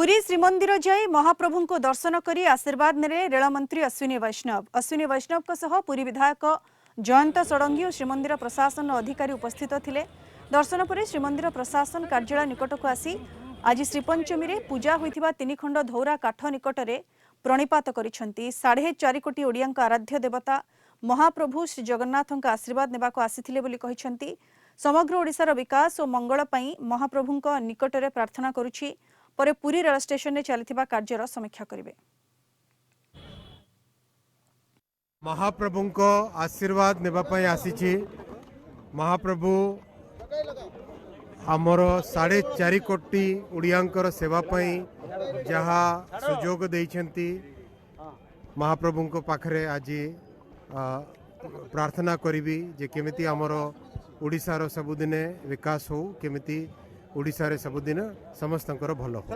पुरी श्रीमंदिर जाई महाप्रभु को दर्शन करी आशीर्वाद ने रेलमंत्री अश्विनी वैष्णव पुरी विधायक जयंत षडंगी और श्रीमंदिर प्रशासन अधिकारी उपस्थित थिले। दर्शन पर श्रीमंदिर प्रशासन कार्यालय निकट को आसी आज श्रीपंचमी रे पूजा होइथिबा 3 खंड धौरा काठ निकट में प्रणिपात करिसेंती। 4.5 कोटी ओडिया आराध्य देवता महाप्रभु श्री जगन्नाथ आशीर्वाद नेबाको आसीथिले बोली कहिसेंती। समग्र ओडिशार विकास और मंगल पई महाप्रभु निकट में प्रार्थना करुछि। पर पुरी रेल स्टेशन में चलता कार्यर समीक्षा करेंगे। महाप्रभु को आशीर्वाद नेबाई आसी महाप्रभु आमर 4.5 कोटी उड़ियांकर सेवाई जहाँ सुजोग देइछंती महाप्रभु को पाखरे आज प्रार्थना करी जे केमिति आमर ओडिशार सबुदिने विकास हो, केमिति ओडिशा रे सबुदिन समस्तंकर भल हो।